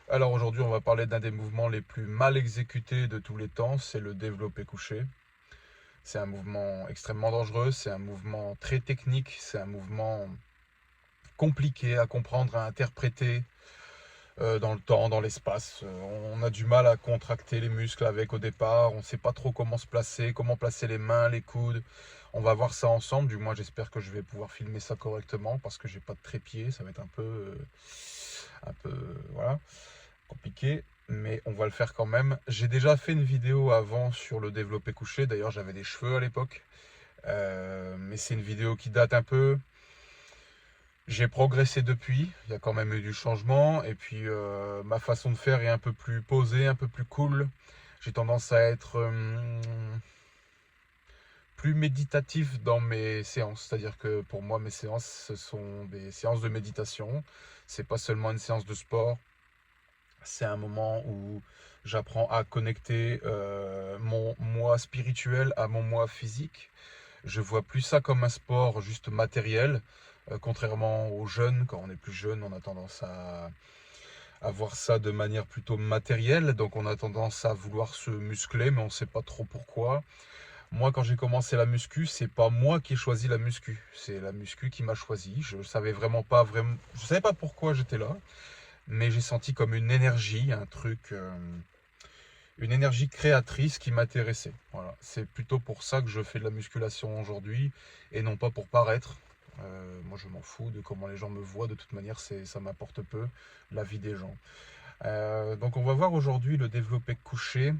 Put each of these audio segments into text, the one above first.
Alors aujourd'hui, on va parler d'un des mouvements les plus mal exécutés de tous les temps, c'est le développé couché. C'est un mouvement extrêmement dangereux, c'est un mouvement très technique, c'est un mouvement compliqué à comprendre, à interpréter dans le temps, dans l'espace. On a du mal à contracter les muscles avec au départ, on ne sait pas trop comment se placer, comment placer les mains, les coudes. On va voir ça ensemble, du moins j'espère que je vais pouvoir filmer ça correctement parce que j'ai pas de trépied, ça va être un peu voilà, compliqué, mais on va le faire quand même. J'ai déjà fait une vidéo avant sur le développé couché, d'ailleurs j'avais des cheveux à l'époque, mais c'est une vidéo qui date un peu. J'ai progressé depuis, il y a quand même eu du changement, et puis ma façon de faire est un peu plus posée, un peu plus cool. J'ai tendance à être plus méditatif dans mes séances, c'est-à-dire que pour moi mes séances ce sont des séances de méditation, c'est pas seulement une séance de sport. C'est un moment où j'apprends à connecter mon moi spirituel à mon moi physique. Je vois plus ça comme un sport juste matériel, contrairement aux jeunes. Quand on est plus jeune, on a tendance à voir ça de manière plutôt matérielle. Donc on a tendance à vouloir se muscler, mais on ne sait pas trop pourquoi. Moi, quand j'ai commencé la muscu, c'est pas moi qui ai choisi la muscu, c'est la muscu qui m'a choisi. Je savais vraiment pas vraiment, je savais pas pourquoi j'étais là, mais j'ai senti comme une énergie, un truc, une énergie créatrice qui m'intéressait. Voilà, c'est plutôt pour ça que je fais de la musculation aujourd'hui et non pas pour paraître. Moi, je m'en fous de comment les gens me voient. De toute manière, ça m'apporte peu la vie des gens. Donc, on va voir aujourd'hui le développé couché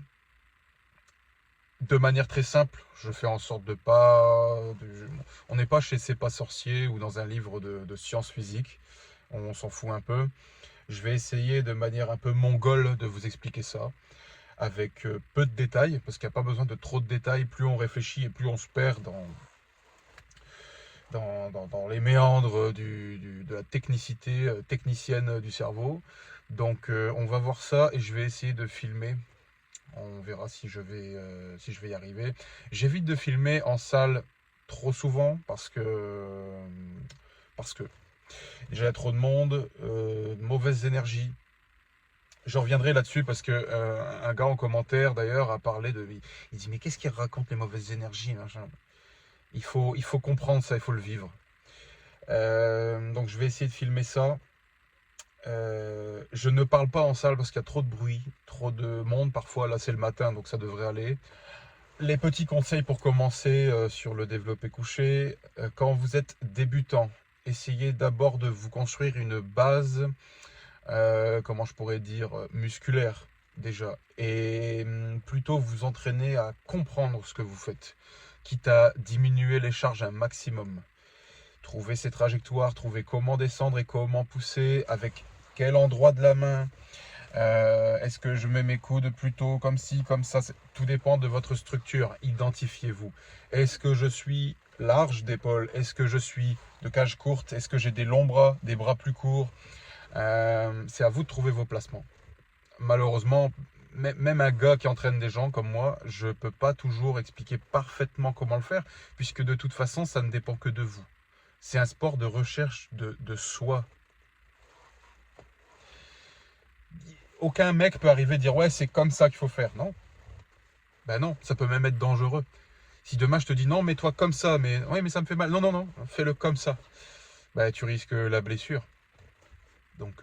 de manière très simple. Je fais en sorte de pas. On n'est pas chez C'est pas sorcier ou dans un livre de sciences physiques. On s'en fout un peu. Je vais essayer de manière un peu mongole de vous expliquer ça, avec peu de détails, parce qu'il n'y a pas besoin de trop de détails. Plus on réfléchit et plus on se perd dans les méandres de la technicité technicienne du cerveau. Donc on va voir ça et je vais essayer de filmer. On verra si je vais y arriver. J'évite de filmer en salle trop souvent parce que déjà il y a trop de monde, de mauvaises énergies. Je reviendrai là-dessus parce que un gars en commentaire d'ailleurs a parlé de. Il dit mais qu'est-ce qu'il raconte les mauvaises énergies machin. Il faut comprendre ça, il faut le vivre. Donc je vais essayer de filmer ça. Je ne parle pas en salle parce qu'il y a trop de bruit, trop de monde. Parfois là c'est le matin donc ça devrait aller. Les petits conseils pour commencer sur le développé couché. Quand vous êtes débutant, essayez d'abord de vous construire une base, comment je pourrais dire, musculaire déjà. Et plutôt vous entraîner à comprendre ce que vous faites, quitte à diminuer les charges un maximum. Trouver ses trajectoires, trouver comment descendre et comment pousser, avec quel endroit de la main. Est-ce que je mets mes coudes plutôt comme ci, comme ça? Tout dépend de votre structure. Identifiez-vous. Est-ce que je suis large d'épaule? Est-ce que je suis de cage courte? Est-ce que j'ai des longs bras, des bras plus courts? C'est à vous de trouver vos placements. Malheureusement, même un gars qui entraîne des gens comme moi, je ne peux pas toujours expliquer parfaitement comment le faire, puisque de toute façon, ça ne dépend que de vous. C'est un sport de recherche de soi. Aucun mec peut arriver et dire ouais, c'est comme ça qu'il faut faire. Non, ben non, ça peut même être dangereux. Si demain je te dis non, mets-toi comme ça, mais ouais, mais ça me fait mal. Non, non, non, fais-le comme ça. Ben tu risques la blessure. Donc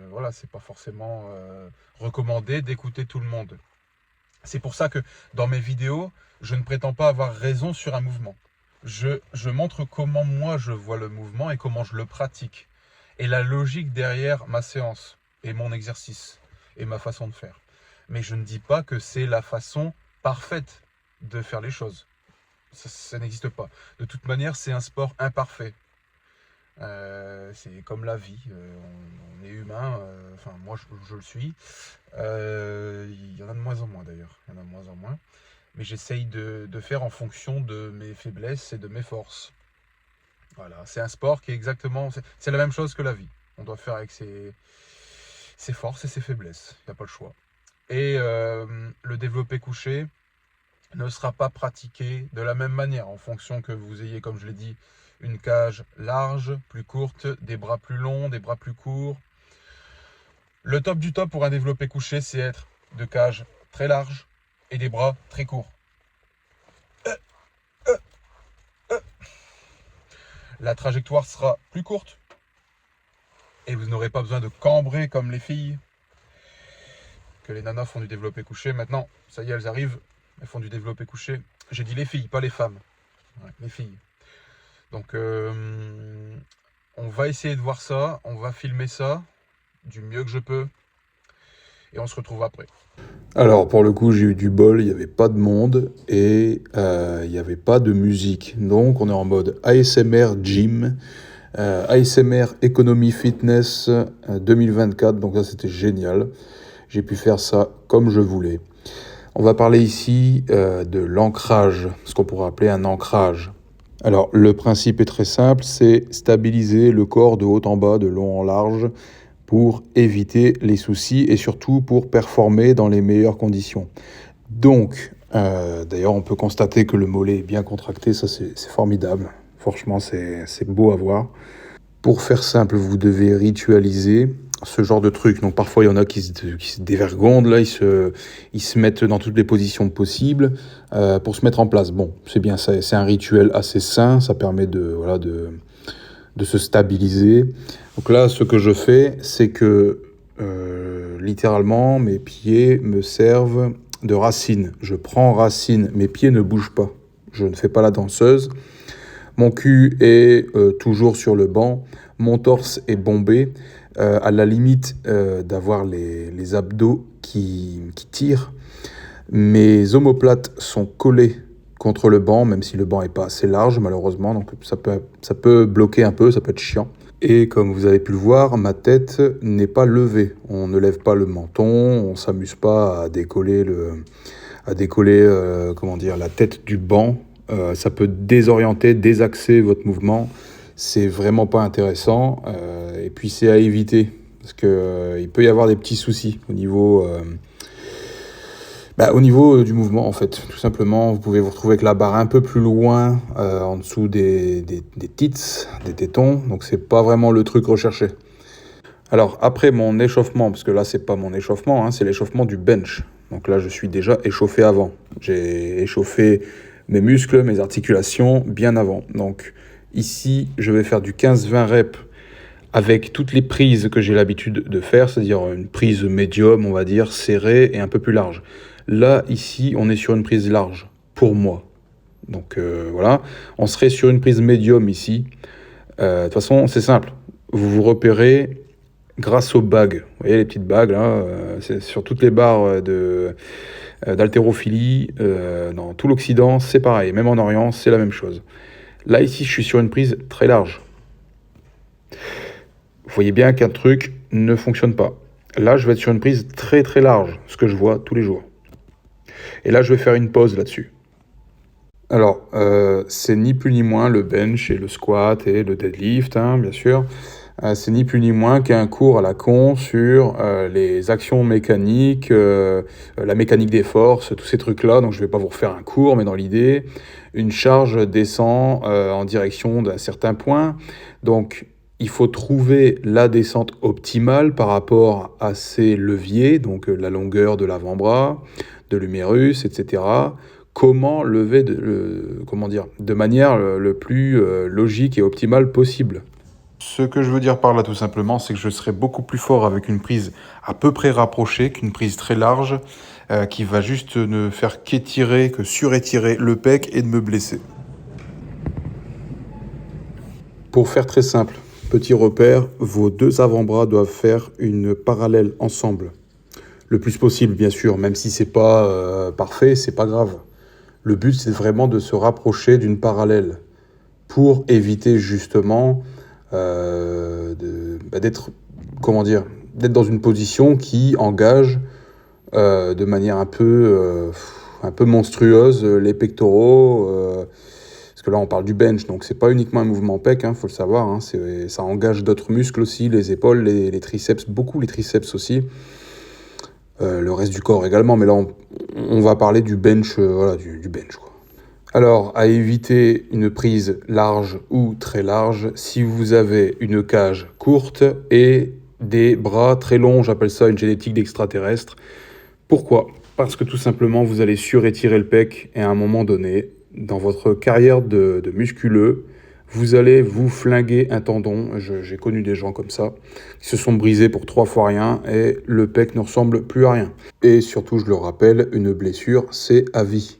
voilà, c'est pas forcément recommandé d'écouter tout le monde. C'est pour ça que dans mes vidéos, je ne prétends pas avoir raison sur un mouvement. Je montre comment moi je vois le mouvement et comment je le pratique. Et la logique derrière ma séance et mon exercice et ma façon de faire. Mais je ne dis pas que c'est la façon parfaite de faire les choses. Ça n'existe pas. De toute manière, c'est un sport imparfait. C'est comme la vie. On est humain. Enfin, moi, je le suis. Il y en a de moins en moins d'ailleurs. Il y en a de moins en moins. Mais j'essaye de faire en fonction de mes faiblesses et de mes forces. Voilà, c'est un sport qui est exactement. C'est la même chose que la vie. On doit faire avec ses forces et ses faiblesses. Il n'y a pas le choix. Et le développé couché ne sera pas pratiqué de la même manière en fonction que vous ayez, comme je l'ai dit, une cage large, plus courte, des bras plus longs, des bras plus courts. Le top du top pour un développé couché, c'est être de cage très large et des bras très courts. La trajectoire sera plus courte et vous n'aurez pas besoin de cambrer comme les filles que les nanas font du développé couché. Maintenant, ça y est, elles arrivent, elles font du développé couché. J'ai dit les filles, pas les femmes. Ouais, les filles. Donc, on va essayer de voir ça, on va filmer ça du mieux que je peux et on se retrouve après. Alors pour le coup j'ai eu du bol, il n'y avait pas de monde et il n'y avait pas de musique. Donc on est en mode ASMR Gym, ASMR Economy Fitness 2024, donc ça c'était génial. J'ai pu faire ça comme je voulais. On va parler ici de l'ancrage, ce qu'on pourrait appeler un ancrage. Alors le principe est très simple, c'est stabiliser le corps de haut en bas, de long en large, pour éviter les soucis et surtout pour performer dans les meilleures conditions. Donc, d'ailleurs, on peut constater que le mollet est bien contracté, ça c'est formidable. Franchement, c'est beau à voir. Pour faire simple, vous devez ritualiser ce genre de truc. Donc parfois, il y en a qui se dévergondent, là, ils se mettent dans toutes les positions possibles pour se mettre en place. Bon, c'est bien, c'est un rituel assez sain, ça permet de se stabiliser. Donc là, ce que je fais, c'est que littéralement, mes pieds me servent de racines. Je prends racine, mes pieds ne bougent pas. Je ne fais pas la danseuse. Mon cul est toujours sur le banc. Mon torse est bombé, à la limite d'avoir les abdos qui tirent. Mes omoplates sont collées contre le banc, même si le banc n'est pas assez large malheureusement, donc ça peut bloquer un peu, ça peut être chiant. Et comme vous avez pu le voir, ma tête n'est pas levée. On ne lève pas le menton, on ne s'amuse pas à décoller, la tête du banc. Ça peut désorienter, désaxer votre mouvement. C'est vraiment pas intéressant. Et puis c'est à éviter, parce qu'il peut y avoir des petits soucis au niveau du mouvement, en fait. Tout simplement, vous pouvez vous retrouver avec la barre un peu plus loin, en dessous des tits, des tétons. Donc, c'est pas vraiment le truc recherché. Alors, après mon échauffement, parce que là, c'est pas mon échauffement, hein, c'est l'échauffement du bench. Donc là, je suis déjà échauffé avant. J'ai échauffé mes muscles, mes articulations bien avant. Donc, ici, je vais faire du 15-20 reps avec toutes les prises que j'ai l'habitude de faire, c'est-à-dire une prise médium, on va dire, serrée et un peu plus large. Là, ici, on est sur une prise large, pour moi. Donc voilà, on serait sur une prise médium ici. De toute façon, c'est simple. Vous vous repérez grâce aux bagues. Vous voyez les petites bagues, là, c'est sur toutes les barres d'haltérophilie. Dans tout l'Occident, c'est pareil. Même en Orient, c'est la même chose. Là, ici, je suis sur une prise très large. Vous voyez bien qu'un truc ne fonctionne pas. Là, je vais être sur une prise très très large, ce que je vois tous les jours. Et là, je vais faire une pause là-dessus. Alors, c'est ni plus ni moins le bench et le squat et le deadlift, hein, bien sûr. C'est ni plus ni moins qu'un cours à la con sur les actions mécaniques, la mécanique des forces, tous ces trucs-là. Donc, je ne vais pas vous refaire un cours, mais dans l'idée, une charge descend en direction d'un certain point. Donc, il faut trouver la descente optimale par rapport à ces leviers, donc la longueur de l'avant-bras, de l'humérus, etc. Comment lever de manière le plus logique et optimale possible. Ce que je veux dire par là, tout simplement, c'est que je serai beaucoup plus fort avec une prise à peu près rapprochée qu'une prise très large qui va juste ne faire qu'étirer, que surétirer le pec et de me blesser. Pour faire très simple, petit repère, vos deux avant-bras doivent faire une parallèle ensemble. Le plus possible, bien sûr, même si c'est pas parfait, c'est pas grave. Le but, c'est vraiment de se rapprocher d'une parallèle pour éviter justement d'être dans une position qui engage de manière un peu monstrueuse les pectoraux. Parce que là, on parle du bench, donc c'est pas uniquement un mouvement pec, faut le savoir. Ça engage d'autres muscles aussi, les épaules, les triceps, beaucoup les triceps aussi. Le reste du corps également, mais là, on va parler du bench, du bench, quoi. Alors, à éviter une prise large ou très large si vous avez une cage courte et des bras très longs, j'appelle ça une génétique d'extraterrestre. Pourquoi? Parce que tout simplement, vous allez surétirer le pec et à un moment donné, dans votre carrière de musculeux, vous allez vous flinguer un tendon. J'ai connu des gens comme ça, qui se sont brisés pour 3 fois rien et le pec ne ressemble plus à rien. Et surtout, je le rappelle, une blessure, c'est à vie.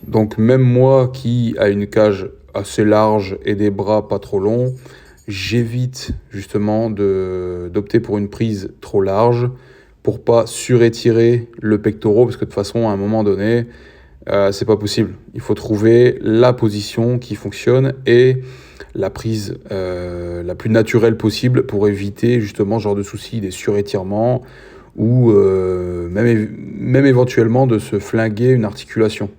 Donc même moi qui a une cage assez large et des bras pas trop longs, j'évite justement d'opter pour une prise trop large pour pas surétirer le pectoral parce que de toute façon à un moment donné c'est pas possible. Il faut trouver la position qui fonctionne et la prise la plus naturelle possible pour éviter justement ce genre de soucis, des surétirements ou même éventuellement de se flinguer une articulation.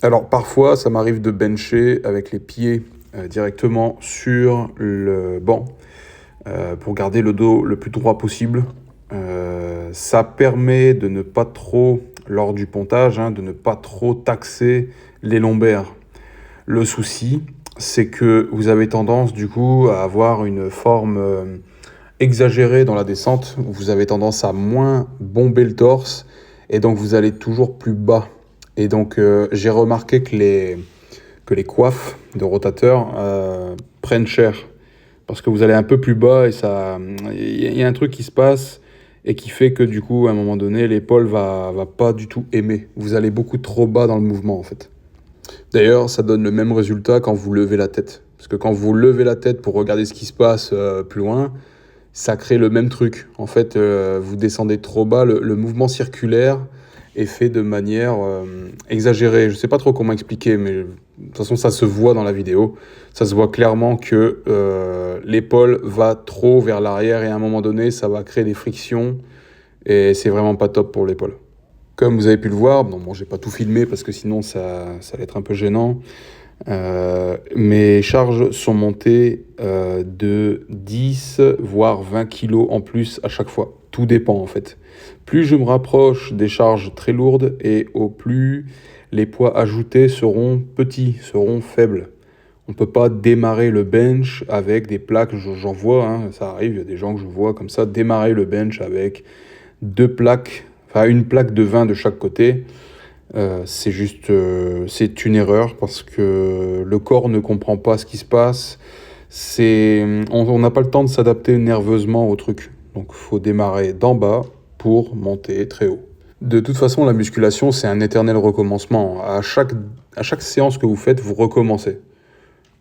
Alors parfois, ça m'arrive de bencher avec les pieds directement sur le banc pour garder le dos le plus droit possible. Ça permet de ne pas trop, lors du pontage, de ne pas trop taxer les lombaires. Le souci, c'est que vous avez tendance du coup à avoir une forme exagérée dans la descente. Vous avez tendance à moins bomber le torse et donc vous allez toujours plus bas. Et donc, j'ai remarqué que les coiffes de rotateurs prennent cher. Parce que vous allez un peu plus bas et il y a un truc qui se passe et qui fait que du coup, à un moment donné, l'épaule va pas du tout aimer. Vous allez beaucoup trop bas dans le mouvement, en fait. D'ailleurs, ça donne le même résultat quand vous levez la tête. Parce que quand vous levez la tête pour regarder ce qui se passe plus loin, ça crée le même truc. En fait, vous descendez trop bas, le mouvement circulaire est fait de manière exagérée. Je ne sais pas trop comment expliquer, mais de toute façon, ça se voit dans la vidéo. Ça se voit clairement que l'épaule va trop vers l'arrière et à un moment donné, ça va créer des frictions et c'est vraiment pas top pour l'épaule. Comme vous avez pu le voir, bon, j'ai pas tout filmé parce que sinon ça allait être un peu gênant. Mes charges sont montées de 10 voire 20 kilos en plus à chaque fois. Tout dépend en fait. Plus je me rapproche des charges très lourdes et au plus les poids ajoutés seront petits, seront faibles. On ne peut pas démarrer le bench avec des plaques, j'en vois, ça arrive, il y a des gens que je vois comme ça, démarrer le bench avec 2 plaques, enfin une plaque de 20 de chaque côté. C'est une erreur parce que le corps ne comprend pas ce qui se passe. On n'a pas le temps de s'adapter nerveusement au truc. Donc il faut démarrer d'en bas pour monter très haut. De toute façon, la musculation, c'est un éternel recommencement. À chaque séance que vous faites, vous recommencez.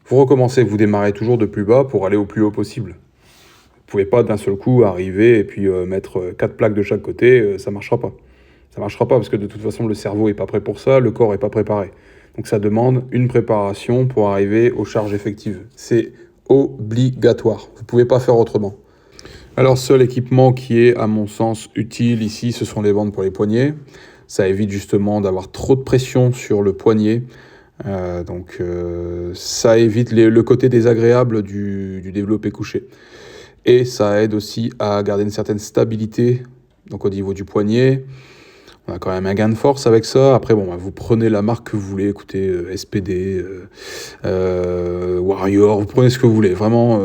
Vous démarrez toujours de plus bas pour aller au plus haut possible. Vous pouvez pas d'un seul coup arriver et puis mettre 4 plaques de chaque côté, ça marchera pas. Ça marchera pas parce que de toute façon, le cerveau est pas prêt pour ça, le corps est pas préparé. Donc ça demande une préparation pour arriver aux charges effectives. C'est obligatoire. Vous pouvez pas faire autrement. Alors, seul équipement qui est, à mon sens, utile ici, ce sont les bandes pour les poignets. Ça évite justement d'avoir trop de pression sur le poignet. Ça évite le côté désagréable du développé couché. Et ça aide aussi à garder une certaine stabilité donc au niveau du poignet. On a quand même un gain de force avec ça. Après, vous prenez la marque que vous voulez. Écoutez, SPD, Warrior, vous prenez ce que vous voulez. Vraiment,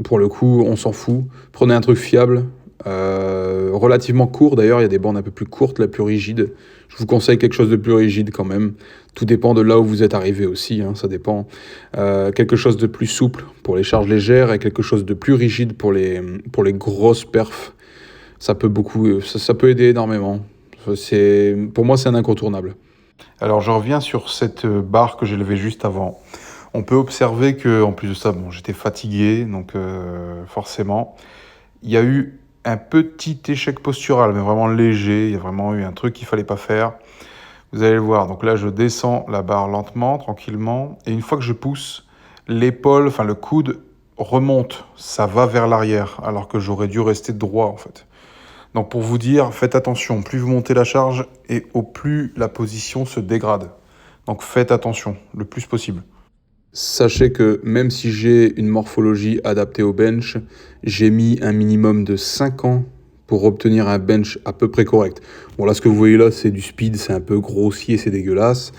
pour le coup, on s'en fout. Prenez un truc fiable, relativement court. D'ailleurs, il y a des bandes un peu plus courtes, la plus rigide. Je vous conseille quelque chose de plus rigide quand même. Tout dépend de là où vous êtes arrivé aussi, ça dépend. Quelque chose de plus souple pour les charges légères et quelque chose de plus rigide pour les grosses perfs. Ça peut aider énormément. Pour moi, c'est un incontournable. Alors, je reviens sur cette barre que j'ai levée juste avant. On peut observer que, en plus de ça, j'étais fatigué, donc forcément, il y a eu un petit échec postural, mais vraiment léger. Il y a vraiment eu un truc qu'il fallait pas faire. Vous allez le voir. Donc là, je descends la barre lentement, tranquillement, et une fois que je pousse, l'épaule, enfin le coude remonte. Ça va vers l'arrière, alors que j'aurais dû rester droit, en fait. Donc pour vous dire, faites attention, plus vous montez la charge et au plus la position se dégrade. Donc faites attention le plus possible. Sachez que même si j'ai une morphologie adaptée au bench, j'ai mis un minimum de 5 ans pour obtenir un bench à peu près correct. Bon là ce que vous voyez là c'est du speed, c'est un peu grossier, c'est dégueulasse.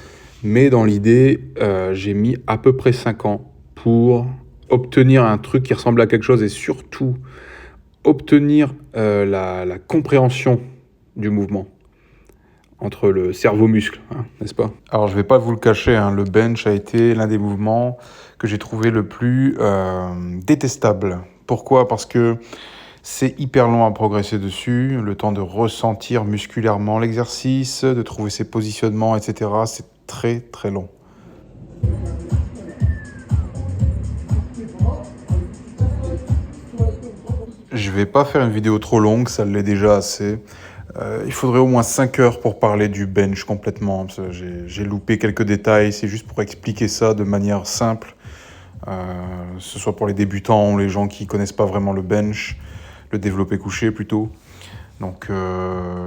Mais dans l'idée, j'ai mis à peu près 5 ans pour obtenir un truc qui ressemble à quelque chose et surtout obtenir la compréhension du mouvement entre le cerveau-muscle, hein, n'est-ce pas? Alors, je ne vais pas vous le cacher, hein, le bench a été l'un des mouvements que j'ai trouvé le plus détestable. Pourquoi? Parce que c'est hyper long à progresser dessus, le temps de ressentir musculairement l'exercice, de trouver ses positionnements, etc. C'est très très long. Je vais pas faire une vidéo trop longue, ça l'est déjà assez. Il faudrait au moins 5 heures pour parler du bench complètement. Parce que j'ai loupé quelques détails, c'est juste pour expliquer ça de manière simple. Que ce soit pour les débutants ou les gens qui connaissent pas vraiment le bench, le développé couché plutôt. Donc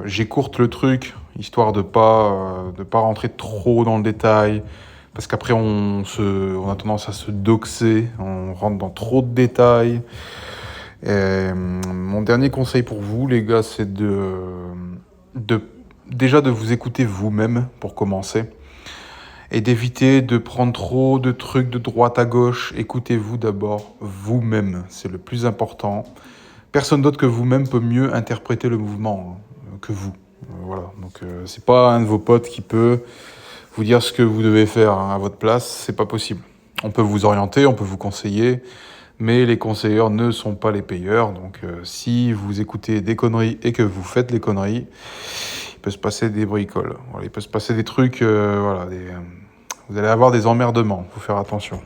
j'écourte le truc, histoire de pas rentrer trop dans le détail. Parce qu'après on a tendance à se doxer, on rentre dans trop de détails. Et mon dernier conseil pour vous, les gars, c'est déjà de vous écouter vous-même pour commencer et d'éviter de prendre trop de trucs de droite à gauche. Écoutez-vous d'abord vous-même, c'est le plus important. Personne d'autre que vous-même peut mieux interpréter le mouvement que vous. Voilà, donc c'est pas un de vos potes qui peut vous dire ce que vous devez faire à votre place, c'est pas possible. On peut vous orienter, on peut vous conseiller, mais les conseilleurs ne sont pas les payeurs. Donc si vous écoutez des conneries et que vous faites les conneries, il peut se passer des bricoles. Voilà, il peut se passer des trucs, vous allez avoir des emmerdements, il faut faire attention.